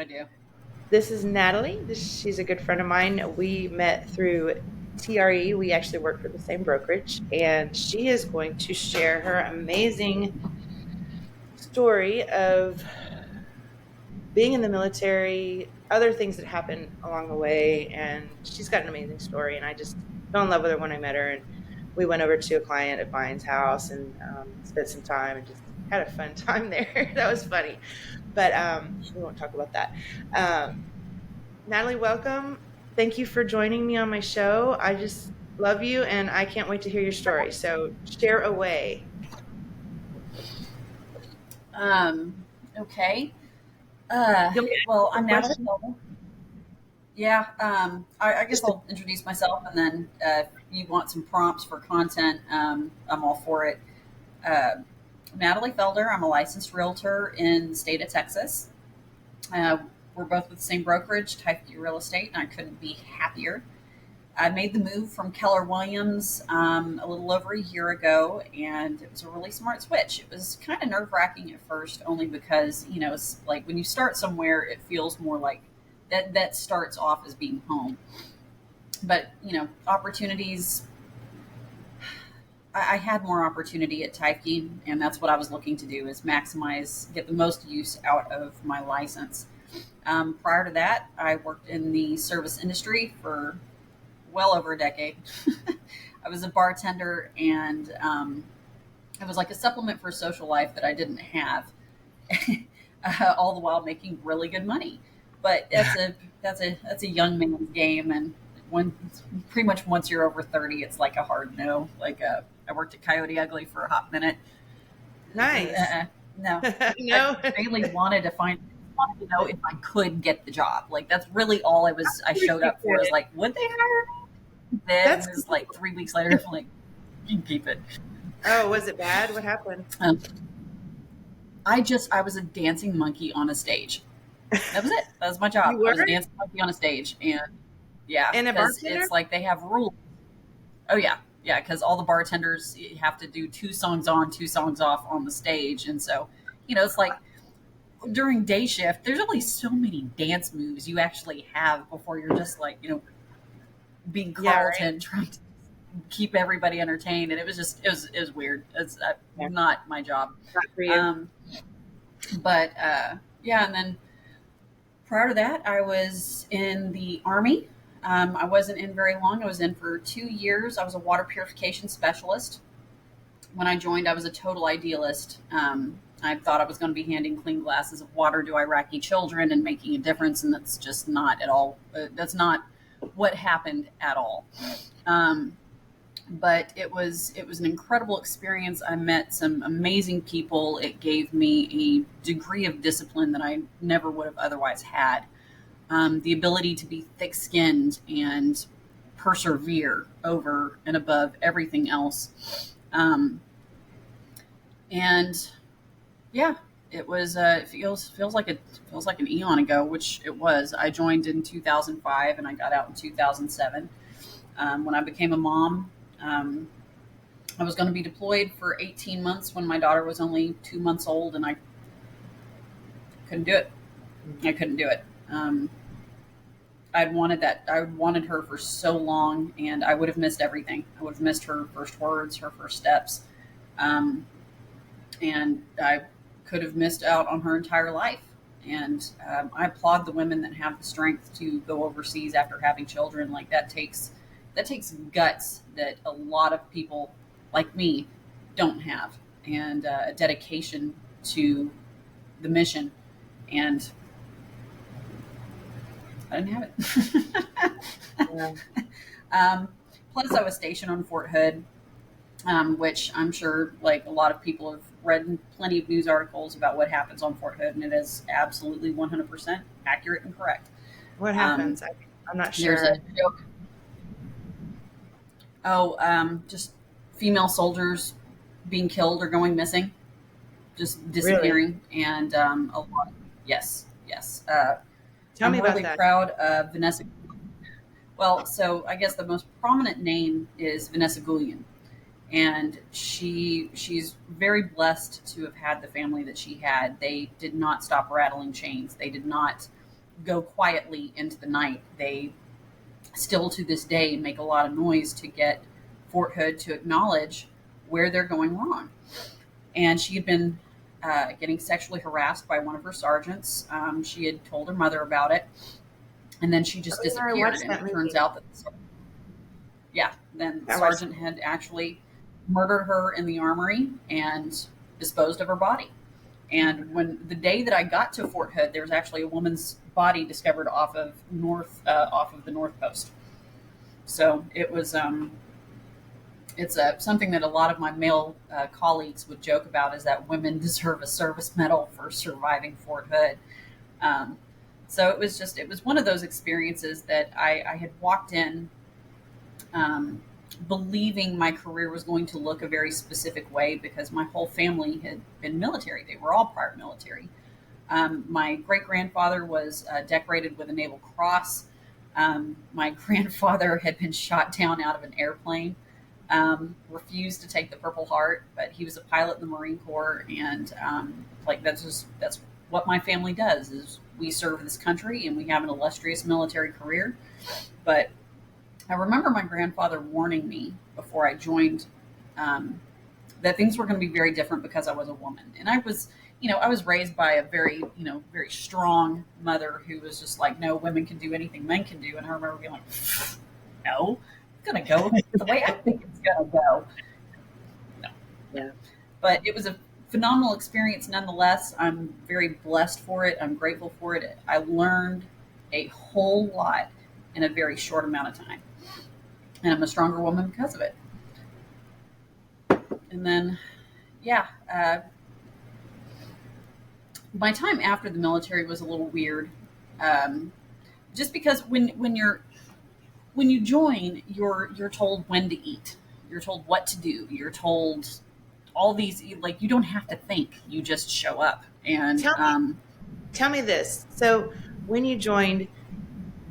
I do. This is Natalie. She's a good friend of mine. We met through TRE. We actually work for the same brokerage, and she is going to share her amazing story of being in the military, other things that happened along the way. And she's got an amazing story. And I just fell in love with her when I met her. And we went over to a client of mine's house and spent some time and just had a fun time there. That was funny. But we won't talk about that. Natalie, welcome. Thank you for joining me on my show. I just love you and I can't wait to hear your story. So share away. Um, okay. You want me to Well, ask I'm a Natalie question? Felder. Yeah. I guess Just a, I'll introduce myself, and then if you want some prompts for content, I'm all for it. Uh, Natalie Felder. I'm a licensed realtor in the state of Texas. Uh, we're both with the same brokerage, Type Real Estate, and I couldn't be happier. I made the move from Keller Williams a little over a year ago, and it was a really smart switch. It was kind of nerve wracking at first, only because it's like when you start somewhere, it feels more like that starts off as being home. But opportunities. I had more opportunity at Typekey, and that's what I was looking to do: is maximize, get the most use out of my license. Prior to that, I worked in the service industry for well over a decade. I was a bartender, and it was like a supplement for social life that I didn't have, all the while making really good money. But that's a young man's game, and when pretty much once you're over 30, it's like a hard no. Like I worked at Coyote Ugly for a hot minute. nice. No, I No. mainly wanted to know if I could get the job. Like that's really all I showed You up for. Is could. like, would they hire me? Then That's it was cool. like 3 weeks later, I'm like, you can keep it. Oh, was it bad? What happened? Um, I was a dancing monkey on a stage. That was it. That was my job. You I were? was a dancing monkey on a stage, and yeah, And a because bartender? it's like they have rules. Oh yeah, yeah, because all the bartenders have to do 2 songs on, 2 songs off on the stage, and so it's like during day shift, there's only so many dance moves you actually have before you're just like being Yeah, Carlton right. trying to keep everybody entertained, and it was weird. It's Yeah, not my job. not for you. Um, but yeah, and then prior to that, I was in the Army. I wasn't in very long. I was in for 2 years. I was a water purification specialist. When I joined, I was a total idealist. I thought I was going to be handing clean glasses of water to Iraqi children and making a difference, and that's just not at all. That's not what happened at all. Um, but it was an incredible experience. I met some amazing people. It gave me a degree of discipline that I never would have otherwise had. The ability to be thick-skinned and persevere over and above everything else. And yeah, it was. It feels like an eon ago, which it was. I joined in 2005 and I got out in 2007. When I became a mom, I was going to be deployed for 18 months when my daughter was only 2 months old, and I couldn't do it. I couldn't do it. I'd wanted that. I wanted her for so long, and I would have missed everything. I would have missed her first words, her first steps, um, and I could have missed out on her entire life. And I applaud the women that have the strength to go overseas after having children. Like that takes guts that a lot of people like me don't have, and a dedication to the mission. And I didn't have it. Yeah. Plus, I was stationed on Fort Hood, which I'm sure like a lot of people have read plenty of news articles about what happens on Fort Hood, and it is absolutely 100% accurate and correct. What Um, happens? I'm not there's sure. a joke. Oh, just female soldiers being killed or going missing, just Really? disappearing, and a lot. Yes, yes. Tell me I'm about really that. proud of Vanessa. Well, so I guess the most prominent name is Vanessa Gullion, and she's very blessed to have had the family that she had. They did not stop rattling chains. They did not go quietly into the night. They still to this day make a lot of noise to get Fort Hood to acknowledge where they're going wrong. And she had been getting sexually harassed by one of her sergeants. She had told her mother about it, and then she Oh just yeah, I disappeared. watched And that it turns movie. out that, yeah, then the I watched. sergeant had actually murdered her in the armory and disposed of her body. And when the day that I got to Fort Hood, there was actually a woman's body discovered off of the North Post. So it was it's something that a lot of my male colleagues would joke about, is that women deserve a service medal for surviving Fort Hood. Um, so it was one of those experiences that I had walked in um, believing my career was going to look a very specific way, because my whole family had been military. They were all prior military. My great grandfather was decorated with a Naval Cross. My grandfather had been shot down out of an airplane. Refused to take the Purple Heart, but he was a pilot in the Marine Corps, and like that's what my family does. Is we serve this country and we have an illustrious military career. But I remember my grandfather warning me before I joined um, that things were going to be very different because I was a woman. And I was, I was raised by a very, very strong mother who was just like, no, women can do anything men can do. And I remember being like, no, it's going to go the way I think it's going to go. No, no. Yeah. But it was a phenomenal experience nonetheless. I'm very blessed for it. I'm grateful for it. I learned a whole lot in a very short amount of time. And I'm a stronger woman because of it. And then, yeah, my time after the military was a little weird, um, just because when you join, you're told when to eat, you're told what to do, you're told all these, like, you don't have to think, you just show up. And Tell me, tell me this. So when you joined,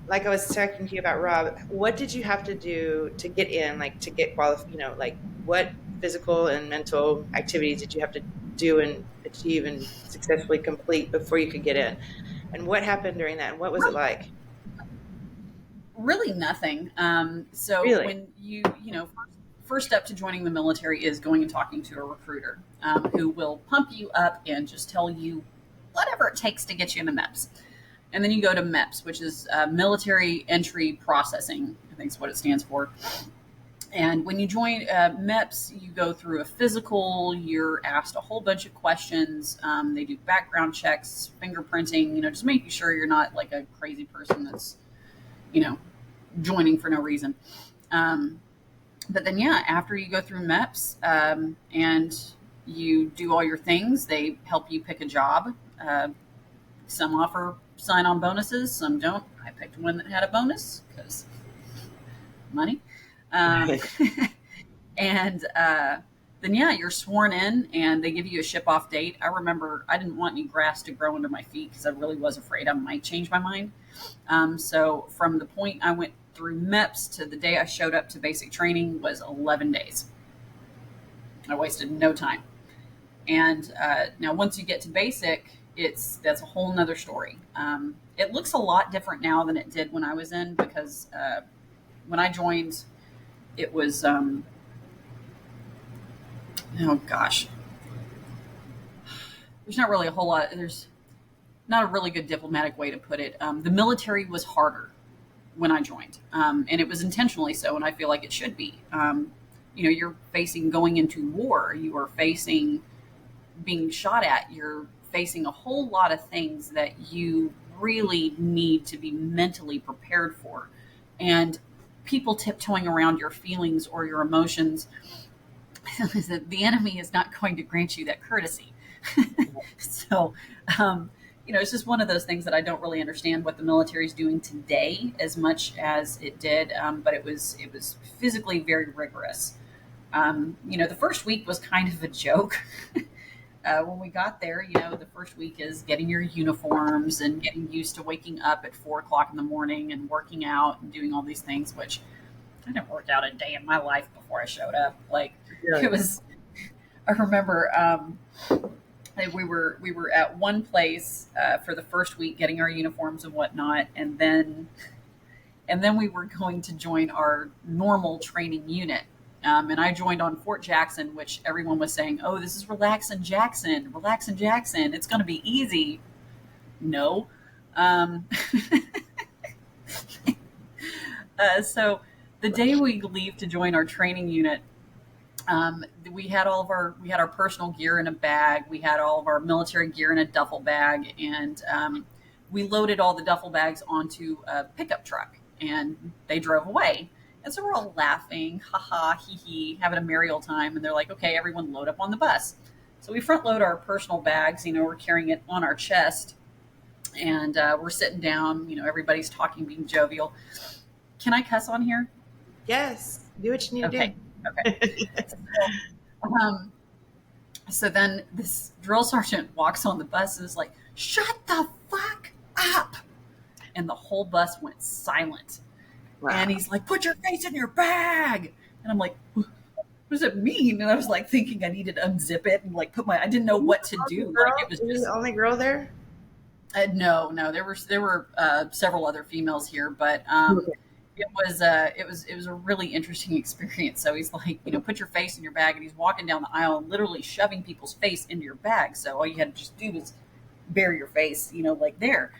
like I was talking to you about Rob, what did you have to do to get in, like to get qualified? Like what physical and mental activities did you have to do and achieve and successfully complete before you could get in? And what happened during that? And what was it like? really nothing. So Really? when first step to joining the military is going and talking to a recruiter, who will pump you up and just tell you whatever it takes to get you into MEPS. And then you go to MEPS, which is Military Entry Processing, I think is what it stands for. And when you join MEPS, you go through a physical. You're asked a whole bunch of questions. They do background checks, fingerprinting, just making sure you're not like a crazy person that's, you know, joining for no reason. Um, but then, yeah, after you go through MEPS and you do all your things, they help you pick a job. Some offer sign on bonuses, some don't. I picked one that had a bonus because money. Um, and then, yeah, you're sworn in and they give you a ship off date. I remember I didn't want any grass to grow under my feet because I really was afraid I might change my mind. So from the point I went through MEPS to the day I showed up to basic training was 11 days. I wasted no time. And now once you get to basic, that's a whole nother story. It looks a lot different now than it did when I was in, because when I joined, it was oh gosh, there's not really a whole lot. There's not a really good diplomatic way to put it. The military was harder when I joined, and it was intentionally so, and I feel like it should be. You're facing going into war. You are facing being shot at. You're facing a whole lot of things that you really need to be mentally prepared for. And people tiptoeing around your feelings or your emotions, the enemy is not going to grant you that courtesy. So, it's just one of those things that I don't really understand what the military is doing today as much as it did. But it was physically very rigorous. The first week was kind of a joke. When we got there, the first week is getting your uniforms and getting used to waking up at 4 o'clock in the morning and working out and doing all these things, which I didn't work out a day in my life before I showed up. Like, Really? it was, I remember We were at one place for the first week getting our uniforms and whatnot, and then we were going to join our normal training unit. And I joined on Fort Jackson, which everyone was saying, "Oh, this is relaxing Jackson, relaxing Jackson. It's going to be easy." No. Um, so the day we leave to join our training unit, we had our personal gear in a bag. We had all of our military gear in a duffel bag, and we loaded all the duffel bags onto a pickup truck, and they drove away. And so we're all laughing, ha ha, hee hee, having a merry old time. And they're like, "Okay, everyone, load up on the bus." So we front load our personal bags. We're carrying it on our chest, and we're sitting down. Everybody's talking, being jovial. Can I cuss on here? Yes, do what you need to Okay. Okay. Um, so then this drill sergeant walks on the bus and is like, "Shut the fuck up." And the whole bus went silent. Wow. And he's like, "Put your face in your bag." And I'm like, "What does it mean?" And I was like thinking I needed to unzip it and like I didn't know what to do. Like it was Were you just the only girl there? no. There were several other females here, but Okay. it was a really interesting experience. So he's like, "Put your face in your bag," and he's walking down the aisle and literally shoving people's face into your bag. So all you had to just do was bury your face, like there.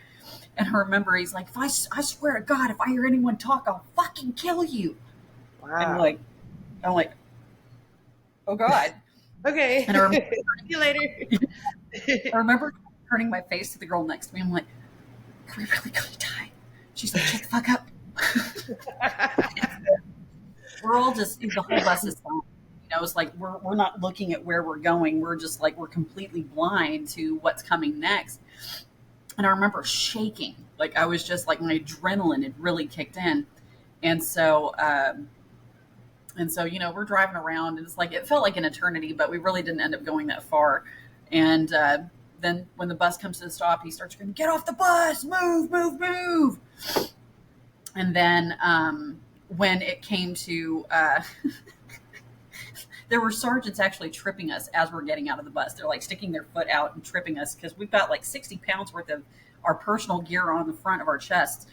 And I remember he's like, I swear to God, if I hear anyone talk, I'll fucking kill you." And Wow. I'm like, "Oh God." Okay. And See you later. I remember turning my face to the girl next to me. I'm like, "Are we really gonna die?" She's like, "Shut the fuck up." We're all just, the whole bus is silent. It's like we're not looking at where we're going. We're just like, we're completely blind to what's coming next. And I remember shaking. Like I was just like, my adrenaline had really kicked in. And so, we're driving around, and it's like, it felt like an eternity, but we really didn't end up going that far. And then when the bus comes to the stop, he starts screaming, "Get off the bus, move, move, move." And then when it came to, there were sergeants actually tripping us as we're getting out of the bus. They're like sticking their foot out and tripping us because we've got like 60 pounds worth of our personal gear on the front of our chests.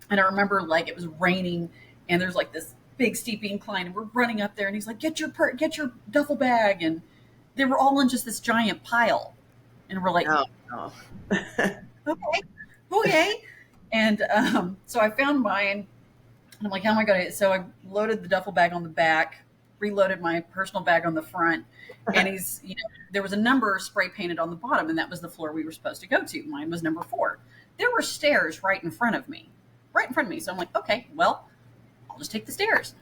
And I remember like it was raining, and there's like this big steep incline, and we're running up there, and he's like, get your duffel bag. And they were all in just this giant pile. And we're like, Oh, no. okay, okay. And so I found mine, and I'm like, "How am I going to?" So I loaded the duffel bag on the back, reloaded my personal bag on the front, and there was a number spray painted on the bottom, and that was the floor we were supposed to go to. Mine was number 4. There were stairs right in front of me. So I'm like, "Okay, well, I'll just take the stairs."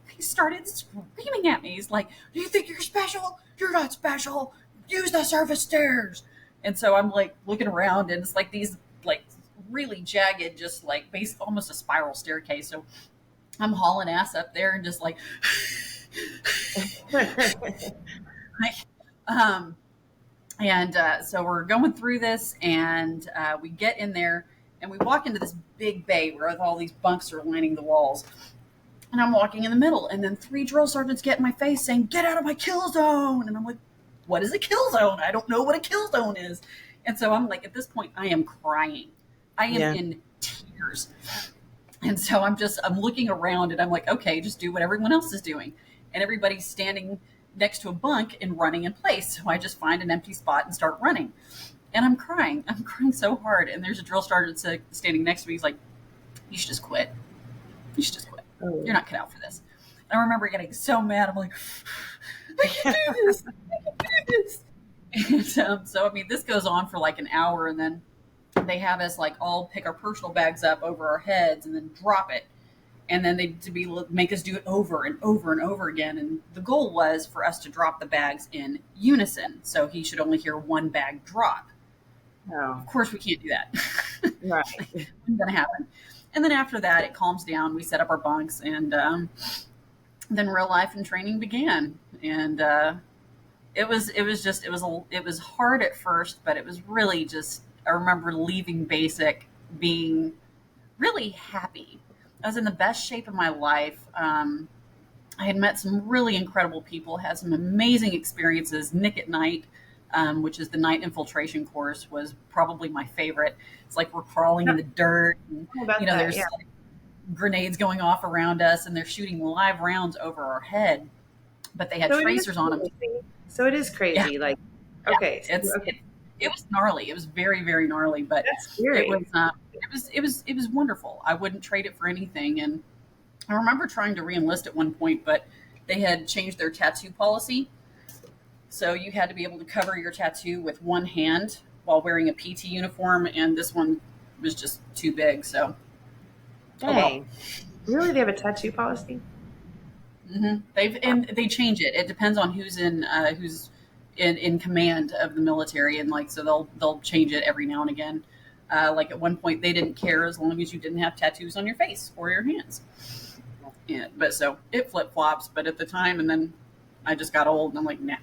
He started screaming at me. He's like, "Do you think you're special? You're not special. Use the service stairs." And so I'm like looking around, and it's like these like really jagged, just like almost a spiral staircase. So I'm hauling ass up there and just like, um, and so we're going through this, and we get in there, and we walk into this big bay where all these bunks are lining the walls. And I'm walking in the middle, and then 3 drill sergeants get in my face saying, "Get out of my kill zone." And I'm like, "What is a kill zone? I don't know what a kill zone is." And so I'm like, at this point, I am crying. I am in tears. And so I'm looking around, and I'm like, "Okay, just do what everyone else is doing." And everybody's standing next to a bunk and running in place. So I just find an empty spot and start running. And I'm crying. I'm crying so hard. And there's a drill sergeant standing next to me. He's like, "You should just quit. You should just quit. You're not cut out for this." And I remember getting so mad. I'm like, "I can do this. I can do this." And so, I mean, this goes on for like an hour, and then they have us like all pick our personal bags up over our heads and then drop it. And then make us do it over and over and over again. And the goal was for us to drop the bags in unison. So he should only hear one bag drop. Oh. Of course, we can't do that. Right. It's not going to happen. And then after that, it calms down. We set up our bunks, and then real life and training began. And it was hard at first, but it was really just, I remember leaving basic being really happy. I was in the best shape of my life. I had met some really incredible people, had some amazing experiences. Nick at Night, which is the night infiltration course, was probably my favorite. It's like we're crawling in the dirt, and How about that? Yeah. there's like grenades going off around us, and they're shooting live rounds over our head. But they had So it is tracers on them. crazy. So it is Yeah, crazy. Like, yeah. okay, so, okay, It was gnarly. It was very very gnarly, but that's it was scary. it was wonderful. I wouldn't trade it for anything. And I remember trying to reenlist at one point, but they had changed their tattoo policy. So you had to be able to cover your tattoo with one hand while wearing a PT uniform, and this one was just too big. So, oh well. Dang. Really? They have a tattoo policy? They've and they change it. It depends on who's in command of the military, and like so they'll change it every now and again. Like at one point, they didn't care as long as you didn't have tattoos on your face or your hands. Yeah, but so it flip flops. But at the time, and then I just got old, and I'm like, nah,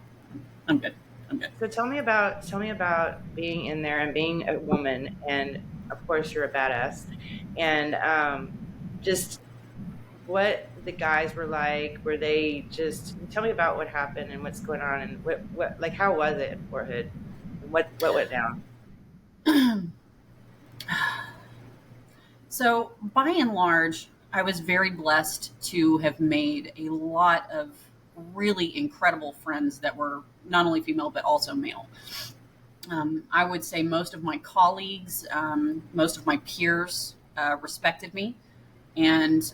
I'm good. I'm good. So tell me about being in there and being a woman, and of course you're a badass, and just what the guys were like. Were they just tell me about what happened and what's going on and what like how was it in Fort Hood and what went down? So, by and large, I was very blessed to have made a lot of really incredible friends that were not only female but also male. I would say most of my colleagues, most of my peers respected me and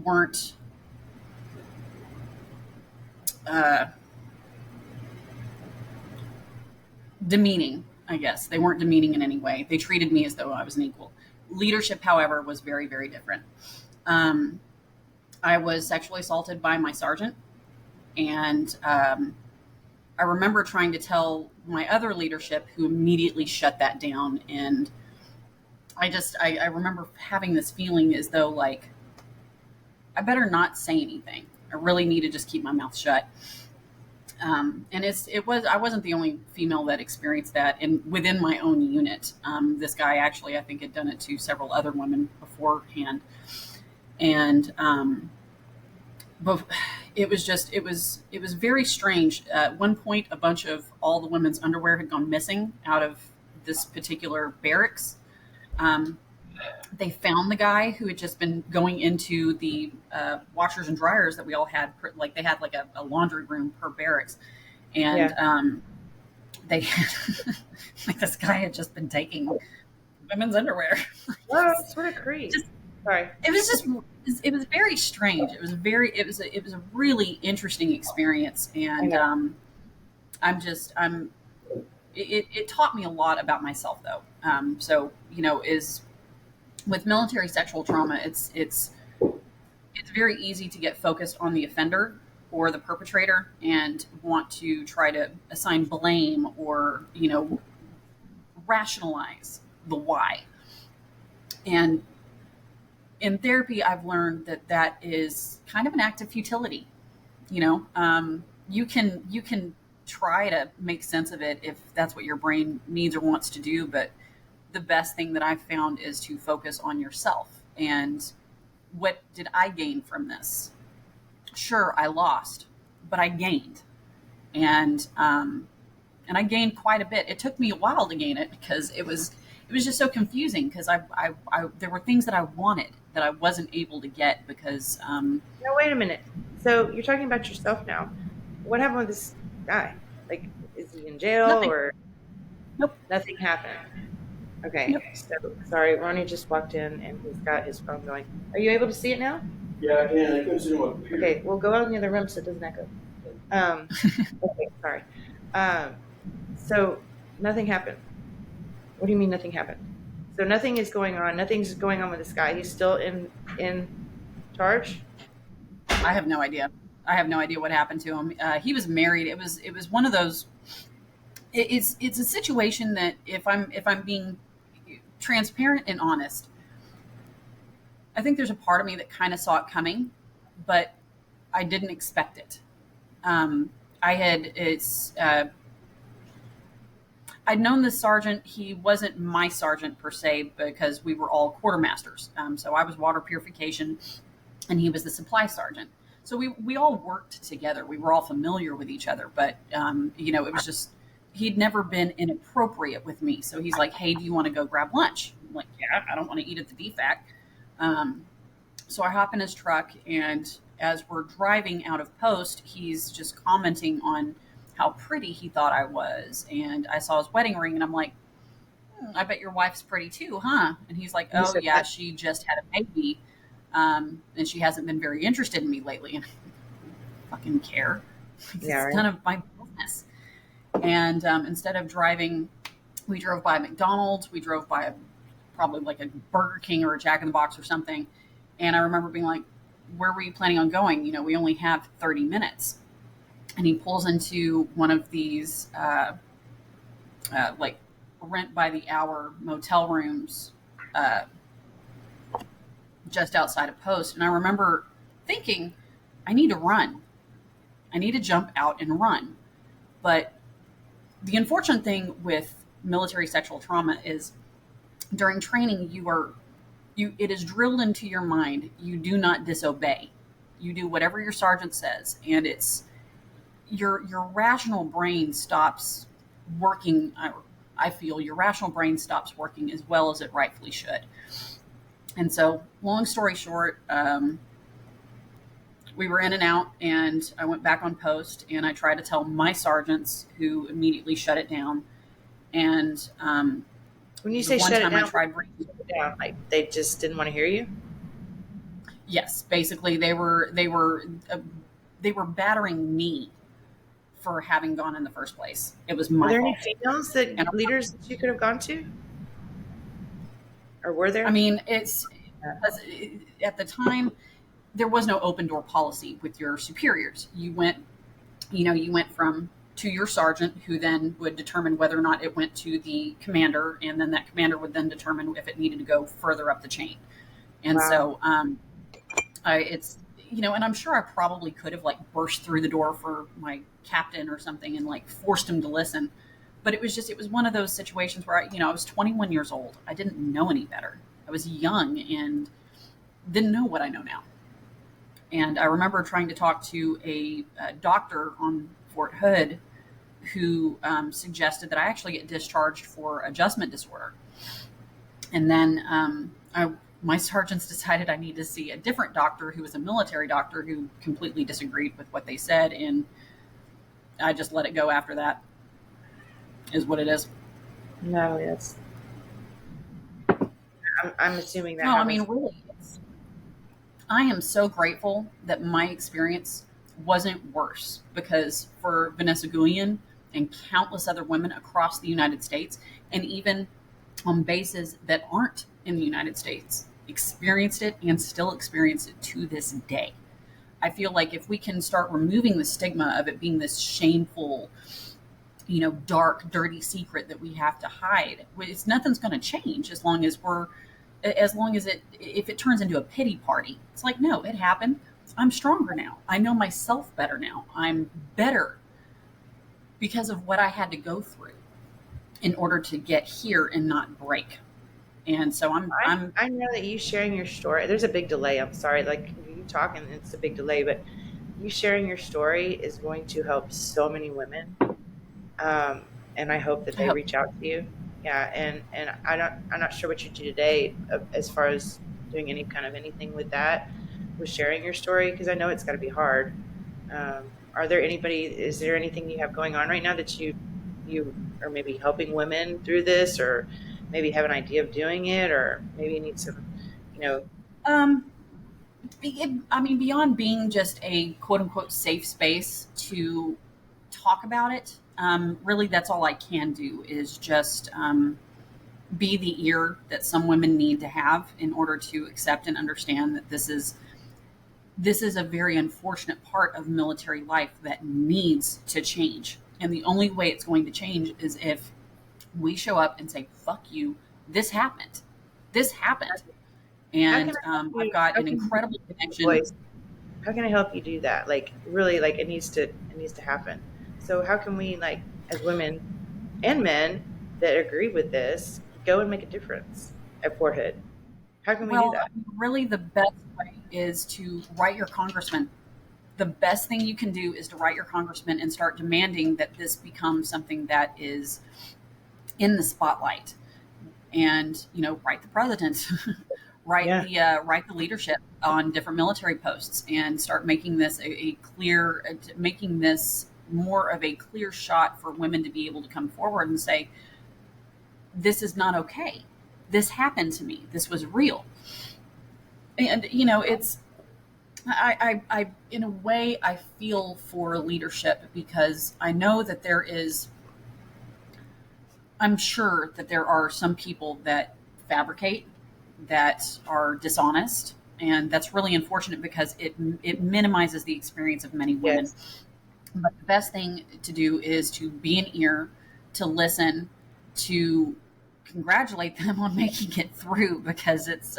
weren't uh, demeaning, I guess. They weren't demeaning in any way. They treated me as though I was an equal. Leadership, however, was very, very different. Um, I was sexually assaulted by my sergeant, and I remember trying to tell my other leadership, who immediately shut that down. And I remember having this feeling as though, like, I better not say anything. I really need to just keep my mouth shut. And I wasn't the only female that experienced that, and within my own unit, this guy actually I think had done it to several other women beforehand, and but it was very strange. At one point, a bunch of all the women's underwear had gone missing out of this particular barracks. Um, they found the guy who had just been going into the washers and dryers that we all had. Like they had like a laundry room per barracks, and Yeah. they like this guy had just been taking women's underwear. Well, it's what a creep. Just Sorry. it was just it was very strange. It was a really interesting experience, I and know. I'm it taught me a lot about myself though. So is with military sexual trauma, it's very easy to get focused on the offender or the perpetrator and want to try to assign blame or rationalize the why. And in therapy, I've learned that that is kind of an act of futility. You can try to make sense of it if that's what your brain needs or wants to do, but the best thing that I've found is to focus on yourself and what did I gain from this? Sure, I lost, but I gained, and I gained quite a bit. It took me a while to gain it because it was just so confusing because I there were things that I wanted that I wasn't able to get because No, wait a minute. So you're talking about yourself now. What happened with this guy? Like, is he in jail nothing. or Nope. nothing happened? Okay. Nope. So sorry, Ronnie just walked in and he's got his phone going. Are you able to see it now? Yeah, I can. I couldn't see my computer. Okay, we'll go out in the other room so it doesn't echo. Okay, sorry. Um, so nothing happened. What do you mean nothing happened? So nothing is going on. Nothing's going on with this guy. He's still in charge. I have no idea. I have no idea what happened to him. He was married. It was one of those. It's a situation that if I'm being transparent and honest, I think there's a part of me that kind of saw it coming, but I didn't expect it. Um, I had it's I'd known this sergeant. He wasn't my sergeant per se because we were all quartermasters. So I was water purification, and he was the supply sergeant. So we all worked together. We were all familiar with each other, but it was just he'd never been inappropriate with me. So he's like, "Hey, do you want to go grab lunch?" I'm like, "Yeah, I don't want to eat at the DFAC." Um, so I hop in his truck, and as we're driving out of post, he's just commenting on how pretty he thought I was, and I saw his wedding ring, and I'm like, I bet your wife's pretty too, huh? And he's like, You oh, said yeah, that. she just had a baby. And she hasn't been very interested in me lately. And I fucking care. Yeah, It's right. none of my business. And instead of driving, we drove by McDonald's. We drove by probably like a Burger King or a Jack in the Box or something. And I remember being like, where were you planning on going? We only have 30 minutes. And he pulls into one of these like rent by the hour motel rooms uh, just outside of post. And I remember thinking, I need to run. I need to jump out and run. But the unfortunate thing with military sexual trauma is during training, it is drilled into your mind. You do not disobey. You do whatever your sergeant says. And it's your rational brain stops working. I feel your rational brain stops working as well as it rightfully should. And so, long story short, we were in and out, and I went back on post, and I tried to tell my sergeants, who immediately shut it down. And When you the say one shut it time I down, tried bringing, shut it down, like they just didn't want to hear you? yes, basically they were battering me for having gone in the first place. It was Are my there any fault. females And leaders that you could have gone to? Or were I there? mean, it's at the time there was no open door policy with your superiors. You went from to your sergeant, who then would determine whether or not it went to the commander, and then that commander would then determine if it needed to go further up the chain. And Wow. so it's and I'm sure I probably could have like burst through the door for my captain or something and like forced him to listen. But it was one of those situations where I was 21 years old. I didn't know any better. I was young and didn't know what I know now. And I remember trying to talk to a doctor on Fort Hood who suggested that I actually get discharged for adjustment disorder. And then my sergeants decided I need to see a different doctor who was a military doctor who completely disagreed with what they said. And I just let it go after that, is what it is. No, that's. I'm assuming that No, I mean, happens. really, I am so grateful that my experience wasn't worse, because for Vanessa Guillen and countless other women across the United States, and even on bases that aren't in the United States, experienced it and still experience it to this day. I feel like if we can start removing the stigma of it being this shameful, dark, dirty secret that we have to hide, nothing's going to change as long as if it turns into a pity party. It's like, no, it happened. I'm stronger now. I know myself better now. I'm better because of what I had to go through in order to get here and not break. And so I'm I know that you sharing your story, there's a big delay. I'm sorry. Like you talking, it's a big delay, but you sharing your story is going to help so many women. And I hope that I they hope. reach out to you. Yeah. And I'm not sure what you do today as far as doing any kind of anything with that, with sharing your story, because I know it's got to be hard. Is there anything you have going on right now that you are maybe helping women through this, or maybe have an idea of doing it, or maybe you need some, you know, um I mean, beyond being just a quote unquote safe space to talk about it, really that's all I can do is just be the ear that some women need to have in order to accept and understand that this is a very unfortunate part of military life that needs to change. And the only way it's going to change is if we show up and say, fuck you, this happened. This happened. how can And I help I've you? got How an can I help incredible you with your connection. voice? How can I help you do that? Like really, like it needs to happen. So how can we, like, as women and men that agree with this, go and make a difference at Fort Hood? How can we do Well, that? really, the best way is to write your congressman. the best thing you can do is to write your congressman and start demanding that this becomes something that is in the spotlight. And write the president, Yeah. write the leadership on different military posts, and start making this making this more of a clear shot for women to be able to come forward and say, this is not okay. This happened to me. This was real. And it's I in a way I feel for leadership, because I know that I'm sure that there are some people that fabricate, that are dishonest, and that's really unfortunate because it minimizes the experience of many women. Yes. But the best thing to do is to be an ear, to listen, to congratulate them on making it through, because it's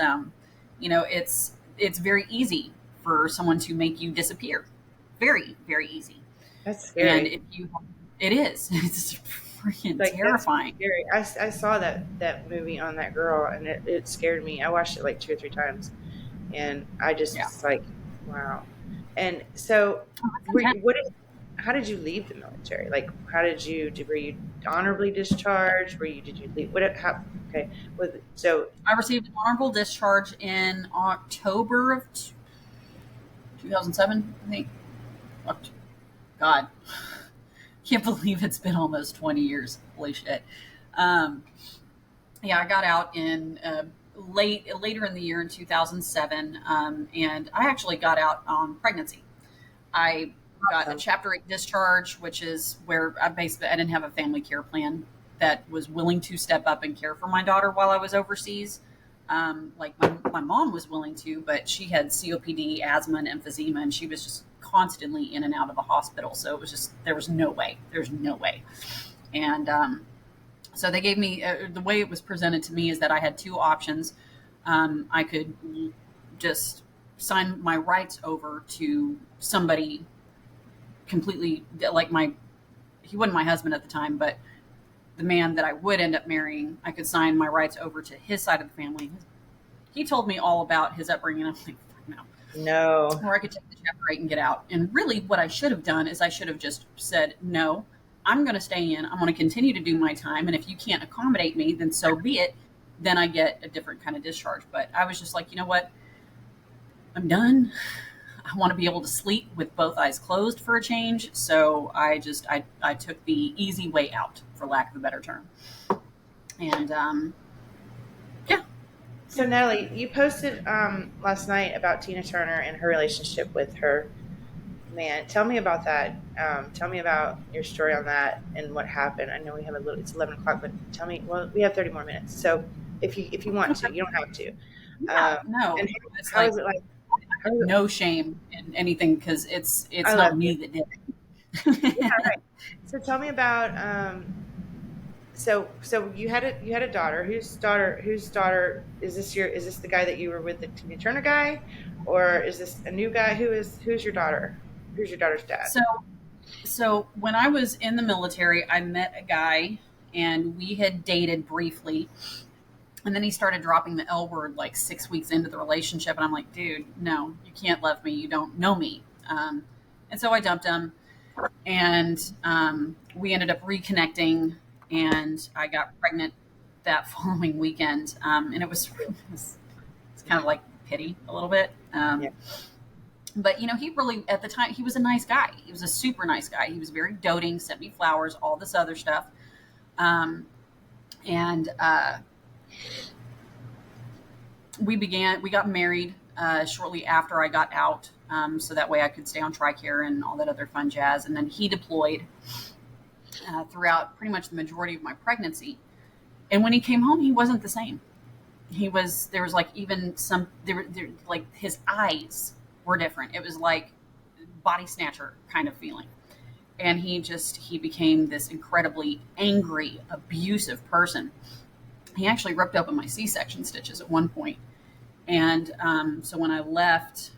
very easy for someone to make you disappear. Very, very easy. That's And scary. it is, it's freaking Like that's terrifying. scary. I saw that movie on that girl, and it scared me. I watched it like 2 or 3 times, and I just Yeah. was like, wow. And so, how did you leave the military? Like, were you honorably discharged? Did you leave? Okay. So, I received an honorable discharge in October of 2007, I think. God, can't believe it's been almost 20 years. Holy shit. Um, yeah, I got out in later in the year in 2007, and I actually got out on pregnancy. I got a awesome. Chapter 8 discharge, which is where I didn't have a family care plan that was willing to step up and care for my daughter while I was overseas. Like my mom was willing to, but she had COPD, asthma, and emphysema, and she was just constantly in and out of the hospital. So it was just, there was no way. There's no way. And so they gave me, the way it was presented to me is that I had two options. I could just sign my rights over to somebody completely, like he wasn't my husband at the time, but the man that I would end up marrying, I could sign my rights over to his side of the family. He told me all about his upbringing. I'm like, no. No. Or I could take the Chapter 8 and get out. And really, what I should have done is I should have just said, no, I'm going to stay in. I'm going to continue to do my time. And if you can't accommodate me, then so be it. Then I get a different kind of discharge. But I was just like, you know what? I'm done. I want to be able to sleep with both eyes closed for a change. So I took the easy way out, for lack of a better term. And yeah. So Natalie, you posted last night about Tina Turner and her relationship with her man. Tell me about that. Tell me about your story on that and what happened. I know we have it's 11 o'clock, but tell me. Well, we have 30 more minutes. So if you want to, you don't have to. Yeah, no, And it's how like is it like? How is it, no shame in anything, because it's I love not you. me that did Yeah, it. right. So tell me about so you had a daughter. Whose daughter is this is this the guy that you were with, the Tina Turner guy, or is this a new guy? Who's your daughter? Who's your daughter's dad? So so when I was in the military, I met a guy, and we had dated briefly, and then he started dropping the L word like 6 weeks into the relationship, and I'm like, dude, no, you can't love me. You don't know me. And so I dumped him, and we ended up reconnecting, and I got pregnant that following weekend, and it's kind of like pity a little bit. Yeah. But he really, at the time, he was a nice guy. He was a super nice guy. He was very doting, sent me flowers, all this other stuff. And we got married shortly after I got out, so that way I could stay on TRICARE and all that other fun jazz. And then he deployed throughout pretty much the majority of my pregnancy. And when he came home, he wasn't the same. There was like even some, like his eyes were different. It was like body snatcher kind of feeling. And he became this incredibly angry, abusive person. He actually ripped open my C-section stitches at one point. And so when I left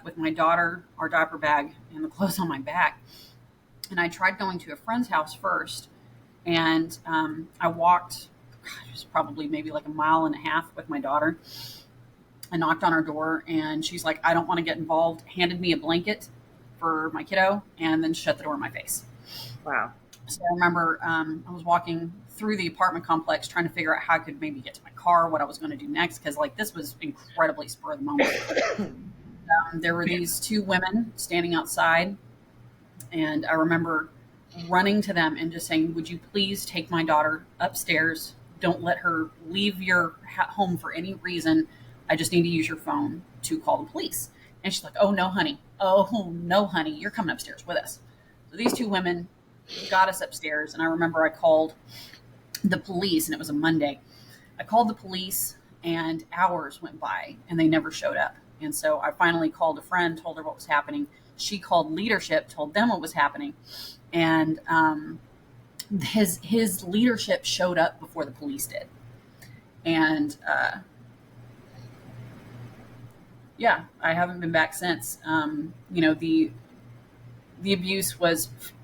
with my daughter, our diaper bag, and the clothes on my back. And I tried going to a friend's house first. And I walked, it was probably maybe like a mile and a half with my daughter. I knocked on her door, and she's like, I don't want to get involved, handed me a blanket, for my kiddo and then shut the door in my face. Wow. So I remember I was walking through the apartment complex trying to figure out how I could maybe get to my car, what I was going to do next, because like this was incredibly spur of the moment. There were these two women standing outside, and I remember running to them and just saying, "Would you please take my daughter upstairs? Don't let her leave your home for any reason. I just need to use your phone to call the police." And she's like, "Oh no, honey. Oh no, honey. You're coming upstairs with us." So these two women got us upstairs, and I remember I called the police, and it was a Monday. I called the police, and hours went by, and they never showed up. And so I finally called a friend, told her what was happening. She called leadership, told them what was happening, and his leadership showed up before the police did. And yeah, I haven't been back since. The abuse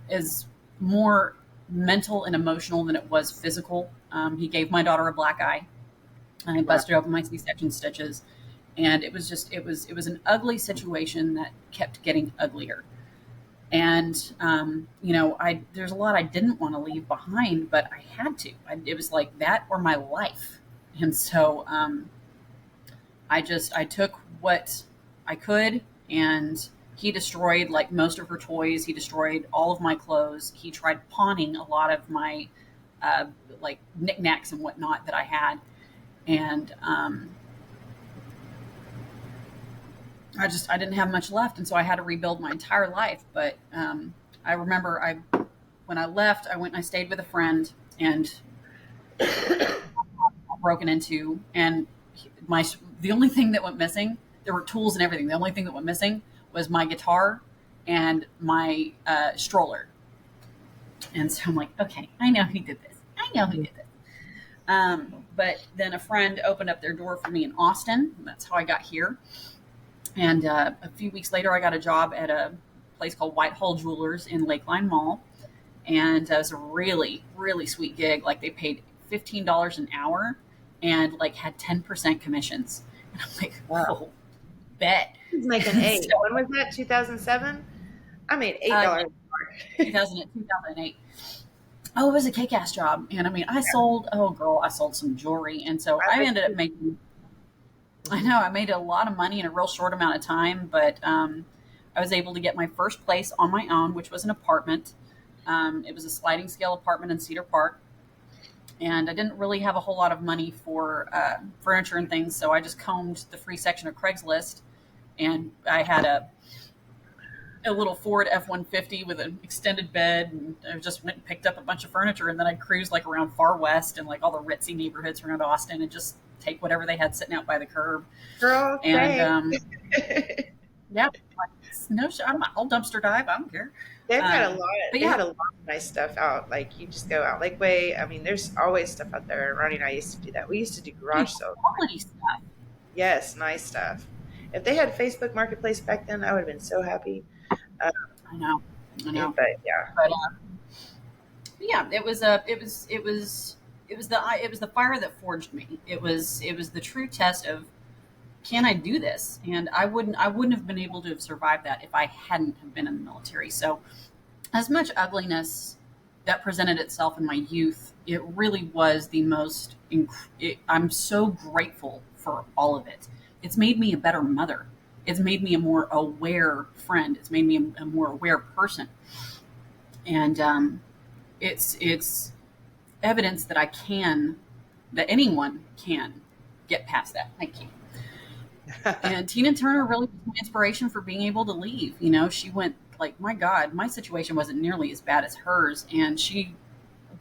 is more mental and emotional than it was physical. He gave my daughter a black eye. I busted open my C-section stitches, and it was an ugly situation that kept getting uglier. And there's a lot I didn't want to leave behind, but I had to. It was like that or my life. And so I took what I could, and he destroyed like most of her toys. He destroyed all of my clothes. He tried pawning a lot of my like knickknacks and whatnot that I had. And I didn't have much left, and so I had to rebuild my entire life. But I remember when I left, I went and I stayed with a friend, and broken into, and the only thing that went missing, there were tools and everything. The only thing that went missing was my guitar and my stroller. And so I'm like, okay, I know who did this. But then a friend opened up their door for me in Austin. That's how I got here. And a few weeks later, I got a job at a place called Whitehall Jewelers in Lakeline Mall. And it was a really, really sweet gig. Like they paid $15 an hour and like had 10% commissions. And I'm like, whoa, bet. He's making $8. So, when was that? 2007? I made $8 an hour. 2008. Oh, it was a kick-ass job. And I mean, I sold some jewelry. And so I ended up making, I made a lot of money in a real short amount of time, but I was able to get my first place on my own, which was an apartment. It was a sliding scale apartment in Cedar Park. And I didn't really have a whole lot of money for furniture and things, so I just combed the free section of Craigslist, and I had a little Ford F-150 with an extended bed, and I just went and picked up a bunch of furniture, and then I'd cruise like around Far West and like all the ritzy neighborhoods around Austin and just take whatever they had sitting out by the curb. Girl, and yeah, I'll dumpster dive. I don't care. They've had a lot. They had a lot of nice stuff out. Like you just go out Lakeway. I mean, there's always stuff out there. Ronnie and I used to do that. We used to do garage sales. Quality stuff. Yes, nice stuff. If they had Facebook Marketplace back then, I would have been so happy. I know. But yeah. Yeah, it was the fire that forged me. It was the true test of, can I do this? And I wouldn't have been able to have survived that if I hadn't have been in the military. So as much ugliness that presented itself in my youth, it really was the most, I'm so grateful for all of it. It's made me a better mother. It's made me a more aware friend. It's made me a more aware person. And it's evidence that that anyone can get past that. I can't. And Tina Turner really was my inspiration for being able to leave. You know, she went like, my God, my situation wasn't nearly as bad as hers. And she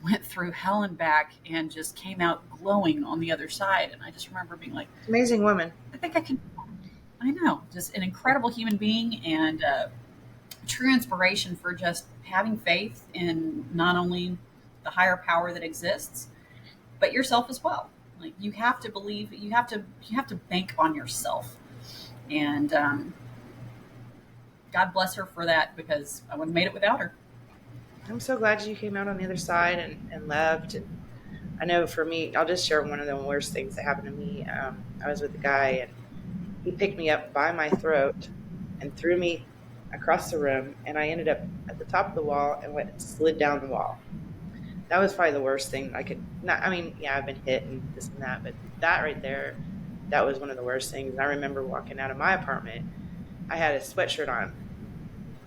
went through hell and back and just came out glowing on the other side. And I just remember being like, amazing woman. I think I can. I know, just an incredible human being and true inspiration for just having faith in not only the higher power that exists, but yourself as well. Like you have to believe, you have to bank on yourself. And God bless her for that, because I wouldn't have made it without her. I'm so glad you came out on the other side and left. And I know for me, I'll just share one of the worst things that happened to me. I was with a guy and he picked me up by my throat and threw me across the room, and I ended up at the top of the wall and slid down the wall. That was probably the worst thing I could not. I mean, yeah, I've been hit and this and that, but that right there, that was one of the worst things. And I remember walking out of my apartment. I had a sweatshirt on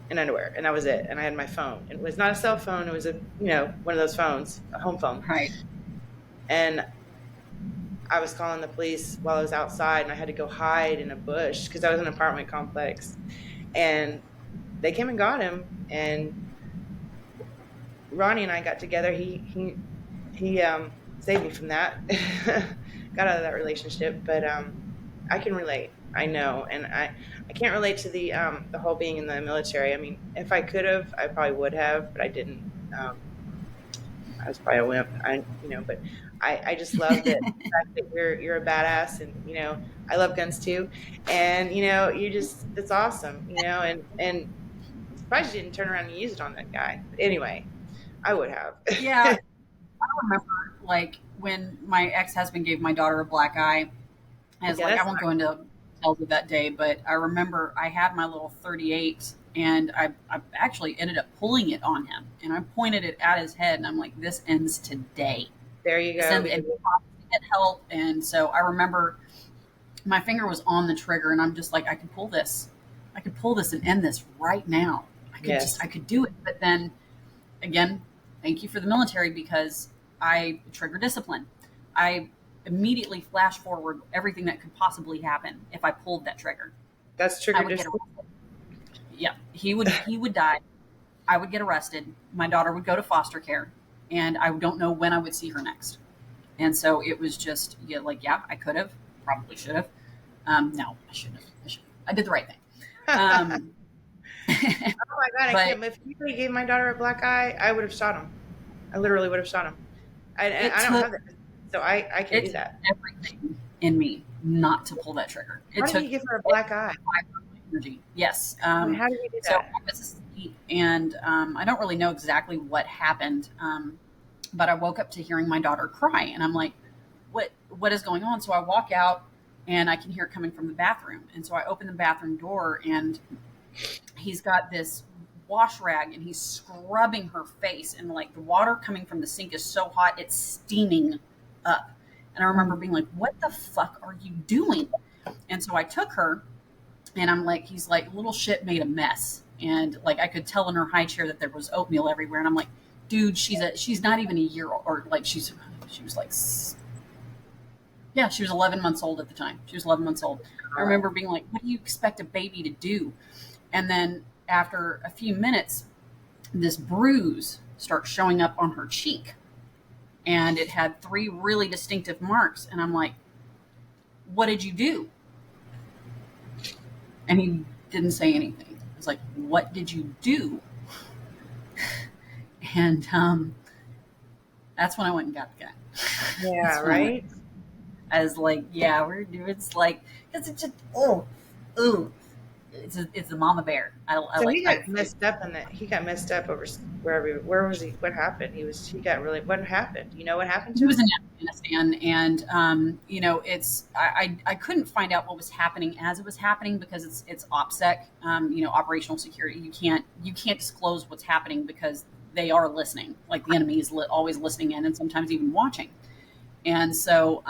and underwear, and that was it. And I had my phone. It was not a cell phone. It was one of those phones, a home phone. Right. And I was calling the police while I was outside, and I had to go hide in a bush because I was in an apartment complex. And they came and got him. And Ronnie and I got together. He saved me from that. Got out of that relationship, but I can relate. I know, and I can't relate to the whole being in the military. I mean, if I could have, I probably would have, but I didn't. I was probably a wimp. But I just love that the fact that you're a badass, and I love guns too, and it's awesome, and surprised you didn't turn around and use it on that guy. But anyway, I would have. Yeah, I remember like when my ex-husband gave my daughter a black eye. I won't go into details of that day, but I remember I had my little 38 and I actually ended up pulling it on him, and I pointed it at his head, and I'm like, this ends today. There you go. And he get help. And so I remember my finger was on the trigger, and I'm just like, I could pull this and end this right now. I could do it. But then again, thank you for the military, because I trigger discipline. I immediately flash forward everything that could possibly happen if I pulled that trigger. That's trigger discipline. Yeah, he would die. I would get arrested. My daughter would go to foster care, and I don't know when I would see her next. And so it was just I could have, probably should have. No, I shouldn't have. I did the right thing. Oh my God, I can't. If anybody gave my daughter a black eye, I would have shot him. I literally would have shot him. I don't have that, so I can do that. Everything in me not to pull that trigger. How did you give her a black eye? Energy. Yes. How did you do that? So I was asleep, and I don't really know exactly what happened, but I woke up to hearing my daughter cry, and I'm like, what is going on? So I walk out, and I can hear it coming from the bathroom. And so I open the bathroom door, and he's got this wash rag, and he's scrubbing her face, and like the water coming from the sink is so hot, it's steaming up. And I remember being like, what the fuck are you doing? And so I took her, and I'm like, he's like, little shit made a mess. And like, I could tell in her high chair that there was oatmeal everywhere. And I'm like, dude, she's not even a year old, or like, she was like, yeah, she was 11 months old at the time. She was 11 months old. I remember being like, what do you expect a baby to do? And then after a few minutes, this bruise starts showing up on her cheek, and it had 3 really distinctive marks. And I'm like, what did you do? And he didn't say anything. I was like, what did you do? And that's when I went and got the gun. Yeah, right? I was like, yeah, we're doing, it's like, because it's just, it's a mama bear. He got messed up he got messed up over where was he? What happened? What happened? You know what happened to him? He was in Afghanistan, and I couldn't find out what was happening as it was happening, because it's OPSEC, operational security. You can't disclose what's happening, because they are listening. Like, the enemy is always listening in, and sometimes even watching. And so,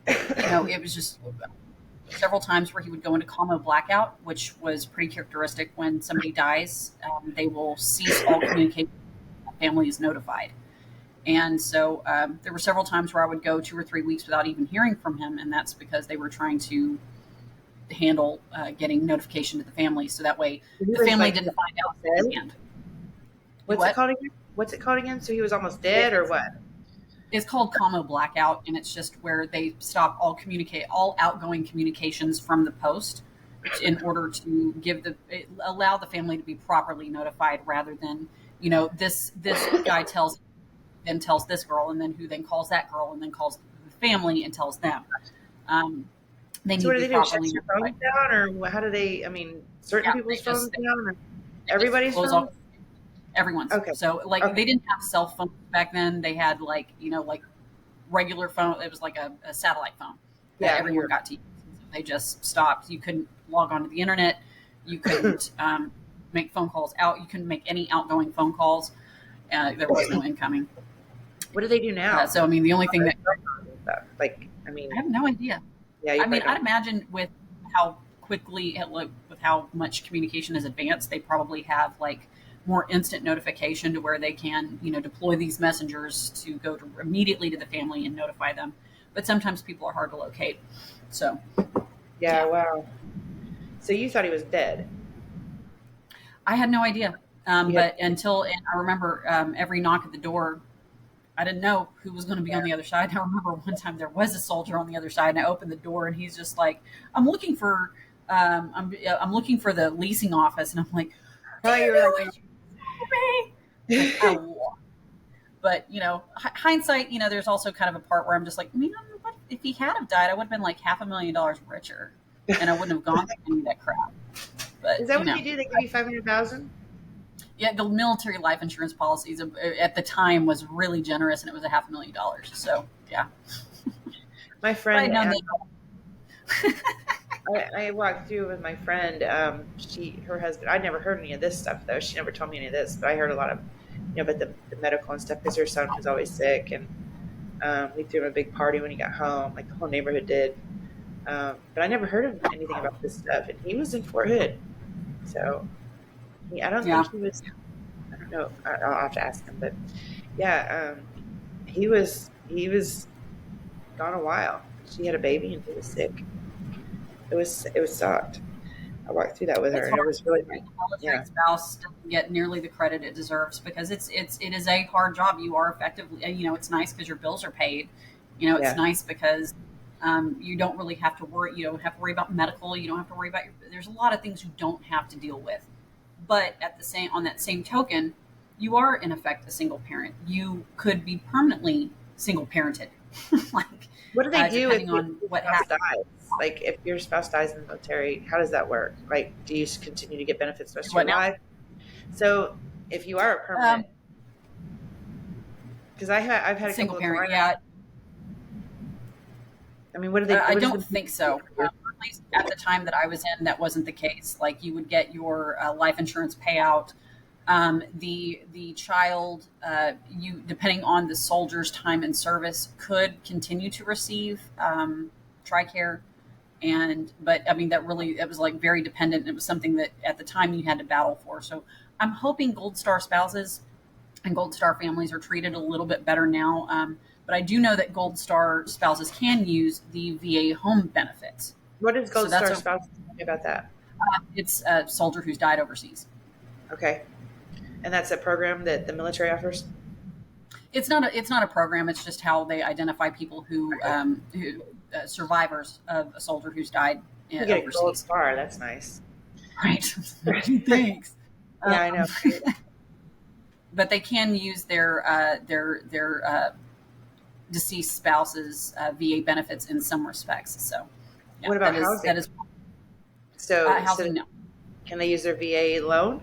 it was just several times where he would go into combo blackout, which was pretty characteristic. When somebody dies, they will cease all communication. The family is notified. And so there were several times where I would go 2 or 3 weeks without even hearing from him, and that's because they were trying to handle getting notification to the family, so that way the family didn't find out beforehand. What's it called again? So he was almost dead, or what? It's called combo blackout, and it's just where they stop all outgoing communications from the post in order to allow the family to be properly notified, rather than, this guy tells this girl, and then who then calls that girl, and then calls the family and tells them. They need so what to do be they do? Shut properly your phone down, or how do they? I mean, certain people's phones down, or everybody's phone. Everyone's. Okay. So they didn't have cell phones back then. They had like regular phone. It was like a satellite phone that everyone got to use. So they just stopped. You couldn't log onto the internet. You couldn't make phone calls out. You couldn't make any outgoing phone calls. There was no incoming. What do they do now? So I mean, the only thing that I have no idea. Yeah, I mean, I'd imagine with how quickly with how much communication has advanced, they probably have like more instant notification to where they can, deploy these messengers to go immediately to the family and notify them. But sometimes people are hard to locate. So, yeah. Wow. So you thought he was dead? I had no idea. But and I remember every knock at the door, I didn't know who was going to be on the other side. I remember one time there was a soldier on the other side, and I opened the door, and he's just like, "I'm looking for, I'm looking for the leasing office," and I'm like, "Do you know what you me?" Oh. But hindsight, there's also kind of a part where I'm just like, what if he had have died? I would have been like $500,000 richer, and I wouldn't have gone through any of that crap. But is that what they do? They give you $500,000? Yeah, the military life insurance policies at the time was really generous, and it was $500,000. So yeah, my friend, I walked through with my friend. Her husband. I'd never heard any of this stuff though. She never told me any of this, but I heard a lot of, about the medical and stuff because her son was always sick, and we threw him a big party when he got home, like the whole neighborhood did. But I never heard of anything about this stuff, and he was in Fort Hood, so. I don't think he was. I don't know. I'll have to ask him, but yeah, he was gone a while. She had a baby and he was sick. It was sucked. I walked through that with her, and it was really nice. The spouse doesn't get nearly the credit it deserves because it is a hard job. You are effectively, it's nice because your bills are paid. It's nice because you don't really have to worry. You don't have to worry about medical. You don't have to worry about there's a lot of things you don't have to deal with. But on that same token, you are in effect a single parent. You could be permanently single parented. What do they do depending on what happens? Like if your spouse dies in the military, how does that work? Like, do you continue to get benefits the rest of your life? So if you are a permanent, because I've had a single couple parent, of I mean, what do they? I don't think so. At least at the time that I was in, that wasn't the case. Like you would get your life insurance payout. The child, you depending on the soldier's time in service, could continue to receive TRICARE, but I mean that was like very dependent. It was something that at the time you had to battle for. So I'm hoping Gold Star spouses and Gold Star families are treated a little bit better now. But I do know that Gold Star spouses can use the VA home benefits. What is Gold Star spouses about that? It's a soldier who's died overseas. Okay. And that's a program that the military offers? It's not a program. It's just how they identify people who survivors of a soldier who's died overseas. You get a Gold Star. That's nice. Right. Thanks. Yeah, I know. But they can use their deceased spouse's VA benefits in some respects. So, yeah, what about housing? That is so. Housing, no. Can they use their VA loan?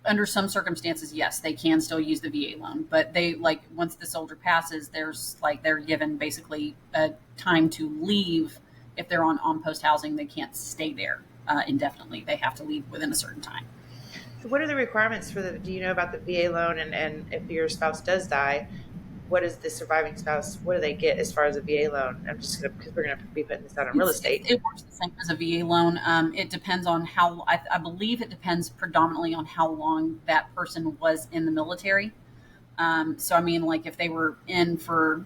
Under some circumstances, yes, they can still use the VA loan. But once the soldier passes, they're given basically a time to leave. If they're on post housing, they can't stay there indefinitely. They have to leave within a certain time. So what are the requirements do you know about the VA loan? And if your spouse does die, what is the surviving spouse? What do they get as far as a VA loan? I'm just because we're going to be putting this out on real estate. It works the same as a VA loan. It depends on how, I believe it depends predominantly on how long that person was in the military. So, I mean, like if they were in for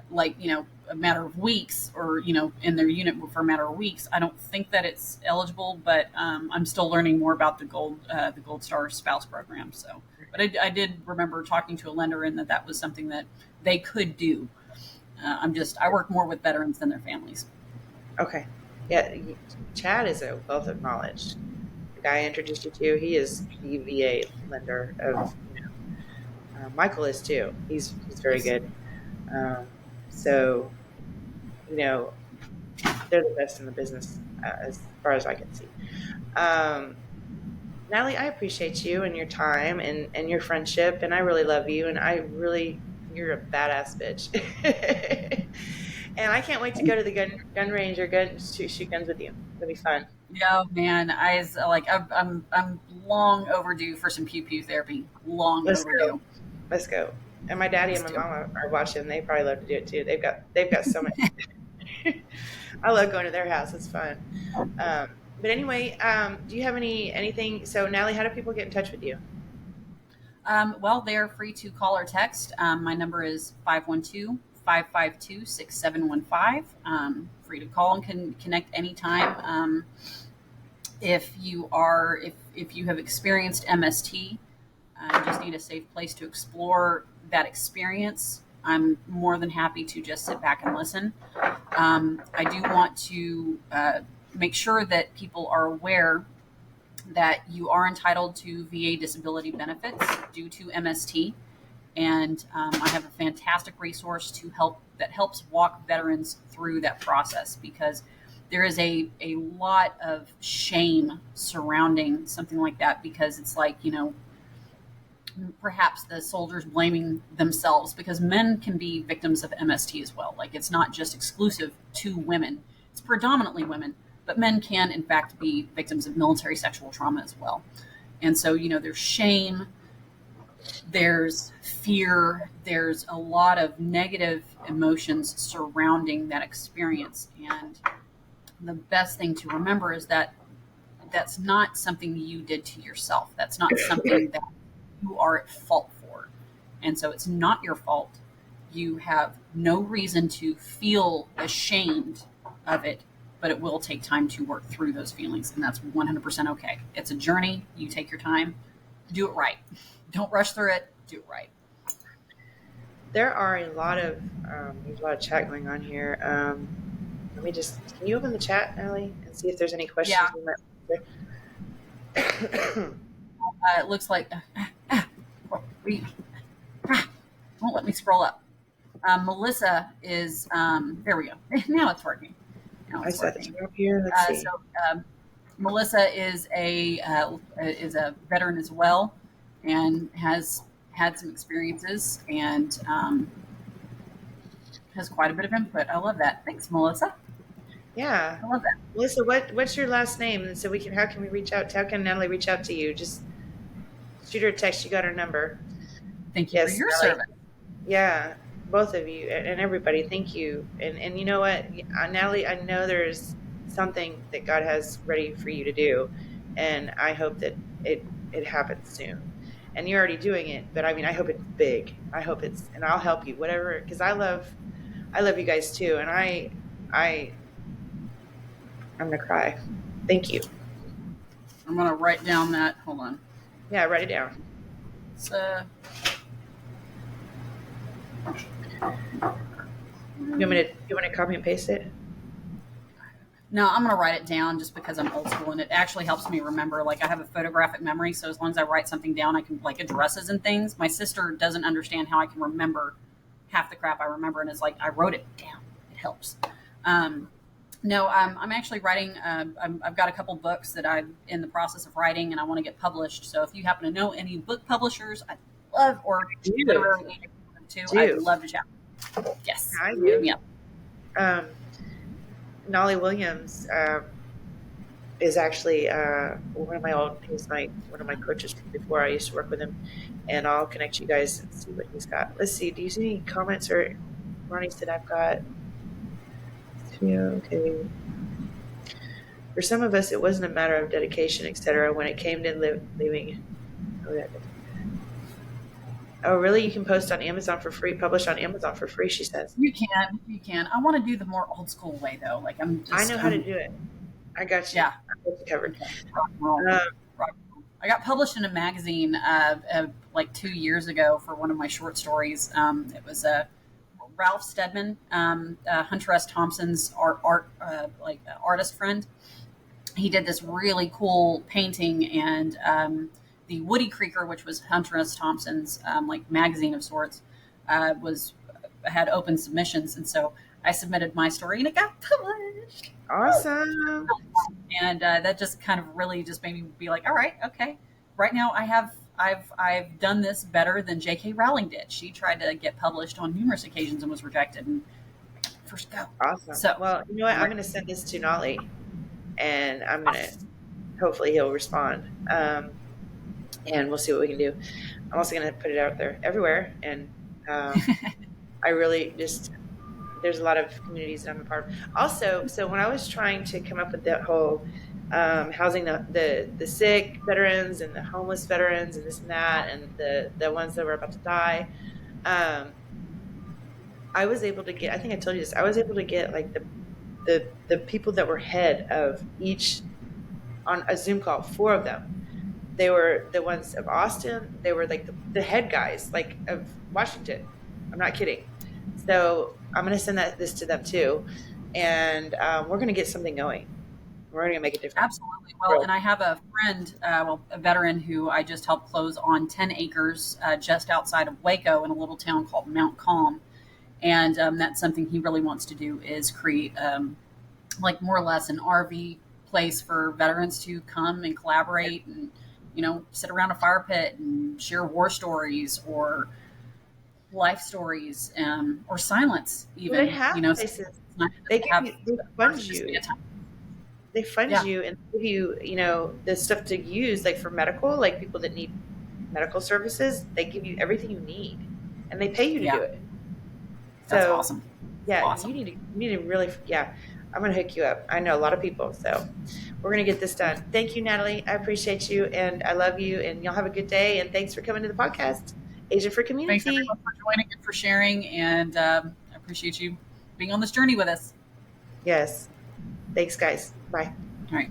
a matter of weeks or, in their unit for a matter of weeks, I don't think that it's eligible, but I'm still learning more about the Gold Star spouse program. So, but I did remember talking to a lender and that was something that they could do. I work more with veterans than their families. Okay. Yeah. Chad is a wealth of knowledge. The guy I introduced you to, he is the VA lender of, Michael is too. He's very good. So, they're the best in the business as far as I can see. Natalie, I appreciate you and your time and your friendship, and I really love you, and you're a badass bitch. And I can't wait to go to the gun range or shoot guns with you. It'll be fun. Yeah, man, I'm long overdue for some pew pew therapy. Long Let's go. overdue. Let's go. And my daddy and Let's my do it. mom are watching. They probably love to do it too. They've got so much. I love going to their house. It's fun. But anyway, do you have anything? So Natalie, how do people get in touch with you? Well, they are free to call or text. My number is 512-552-6715. Free to call and can connect anytime. If you have experienced MST, you just need a safe place to explore that experience, I'm more than happy to just sit back and listen. I do want to make sure that people are aware that you are entitled to VA disability benefits due to MST. And I have a fantastic resource that helps walk veterans through that process, because there is a lot of shame surrounding something like that, because it's like, perhaps the soldiers blaming themselves, because men can be victims of MST as well. Like, it's not just exclusive to women, it's predominantly women, but men can in fact be victims of military sexual trauma as well. And so, there's shame, there's fear, there's a lot of negative emotions surrounding that experience. And the best thing to remember is that that's not something you did to yourself. That's not something that you are at fault for. And so it's not your fault. You have no reason to feel ashamed of it, but it will take time to work through those feelings. And that's 100% okay. It's a journey. You take your time, do it right. Don't rush through it. Do it right. There are a lot of there's a lot of chat going on here. Can you open the chat, Natalie, and see if there's any questions? Yeah. It looks like won't let me scroll up. Melissa is there we go. Now it's working. I set it up here. Let's see. Melissa is a veteran as well, and has had some experiences, and has quite a bit of input. I love that. Thanks, Melissa. Yeah, I love that. Melissa, what's your last name? And so how can we reach out? How can Natalie reach out to you? Just shoot her a text. You got her number. Thank you for your service. Yeah, both of you and everybody. Thank you. And you know what, Natalie, I know there's something that God has ready for you to do, and I hope that it happens soon. And you're already doing it, but I mean, I hope it's big. I hope and I'll help you, whatever, because I love you guys too. And I'm gonna cry. Thank you. I'm gonna write down that. Hold on. Yeah, write it down. So, you want to copy and paste it? No, I'm going to write it down just because I'm old school, and it actually helps me remember. Like, I have a photographic memory, so as long as I write something down, I can, like, addresses and things. My sister doesn't understand how I can remember half the crap I remember, and it's like, I wrote it down. It helps. No, I'm actually writing. I've got a couple books that I'm in the process of writing, and I want to get published. So if you happen to know any book publishers, I'd love, or literary agents too, I'd love to chat. Yes, I do. Yeah. Nolly Williams is actually one of my coaches from before. I used to work with him, and I'll connect you guys and see what he's got. Let's see. Do you see any comments? Or Ronnie said I've got. Yeah, okay. For some of us, it wasn't a matter of dedication, etc. When it came to leaving. Oh, really? You can post on Amazon for free, publish on Amazon for free, she says. You can. I want to do the more old school way, though. Like, I know how to do it. I got you. Yeah. I got you covered. I got published in a magazine like 2 years ago for one of my short stories. It was Ralph Steadman, Hunter S. Thompson's artist friend. He did this really cool painting, and the Woody Creaker, which was Hunter S. Thompson's magazine of sorts, had open submissions, and so I submitted my story, and it got published. Awesome. And that just kind of really just made me be like, all right, okay. Right now, I've done this better than J.K. Rowling did. She tried to get published on numerous occasions and was rejected. And first go. Awesome. So Well, you know what? I'm I'm ready. going to send this to Nolly, and I'm going to Awesome. hopefully he'll respond. And we'll see what we can do. I'm also going to put it out there everywhere, and I really just there's a lot of communities that I'm a part of. Also, so when I was trying to come up with that whole housing the sick veterans and the homeless veterans and this and that and the ones that were about to die, um, I was able to get. I think I told you this. I was able to get like the people that were head of each on a Zoom call. Four of them. They were the ones of Austin. They were like the head guys, like of Washington. I'm not kidding. So I'm going to send this to them too, and we're going to get something going. We're going to make a difference. Absolutely. Well, and I have a friend, a veteran who I just helped close on 10 acres just outside of Waco in a little town called Mount Calm. And that's something he really wants to do is create, like more or less an RV place for veterans to come and collaborate and, sit around a fire pit and share war stories or life stories, or silence Well, they even, have sometimes places. it's nice They to give have you, they or fund just you. be a time. They fund Yeah. you and give you, the stuff to use, like for medical, like people that need medical services. They give you everything you need, and they pay you to do Yeah. it. That's So awesome. yeah, Awesome. you need to really, yeah. I'm gonna hook you up. I know a lot of people, so we're gonna get this done. Thank you, Natalie. I appreciate you, and I love you. And y'all have a good day. And thanks for coming to the podcast, Agent for Thanks Community. everyone for joining and for sharing. And I appreciate you being on this journey with us. Yes. Thanks, guys. Bye. All right.